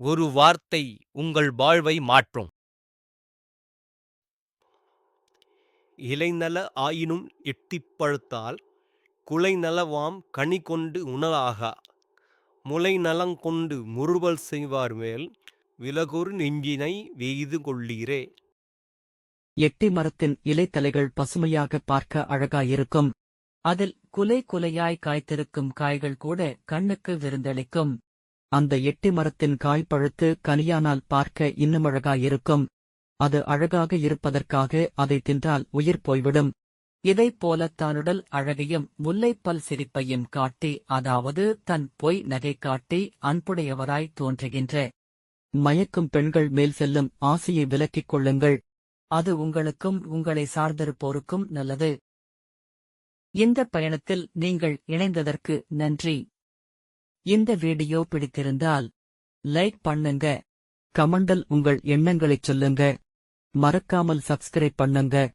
ஒரு வார்த்தை உங்கள் வாழ்வை மாற்றும். இலைநல ஆயினும் எட்டிப் பழுத்தால் குலைநலவாம் கனிகொண்டு உணலாகா. முலைநலங்கொண்டு முறுவல் செய்வார்மேல் விலகுறு நெஞ்சினை வெய்து கொள்ளீரே. எட்டி மரத்தின் இலைத்தலைகள் பசுமையாக பார்க்க அழகாயிருக்கும். அதில் குலை குலையாய் காய்த்திருக்கும் காய்கள் கூட கண்ணுக்கு விருந்தளிக்கும். அந்த எட்டி மரத்தின் காய் பழுத்து கனியானால் பார்க்க இன்னும் அழகாயிருக்கும். அது அழகாக இருப்பதற்காக அதை தின்றால் உயிர் போய்விடும். இதைப் போல தானுடல் அழகையும் முல்லைப்பல் சிரிப்பையும் காட்டி, அதாவது தன் பொய் நகை காட்டி அன்புடையவராய் தோன்றுகின்ற மயக்கும் பெண்கள் மேல் செல்லும் ஆசையை விலக்கிக் கொள்ளுங்கள். அது உங்களுக்கும் உங்களை சார்ந்திருப்போருக்கும் நல்லது. இந்த பயணத்தில் நீங்கள் இணைந்ததற்கு நன்றி. இந்த வீடியோ பிடித்திருந்தால் லைக் பண்ணுங்க, கமெண்டில் உங்கள் எண்ணங்களைச் சொல்லுங்க, மறக்காமல் சப்ஸ்கிரைப் பண்ணுங்க.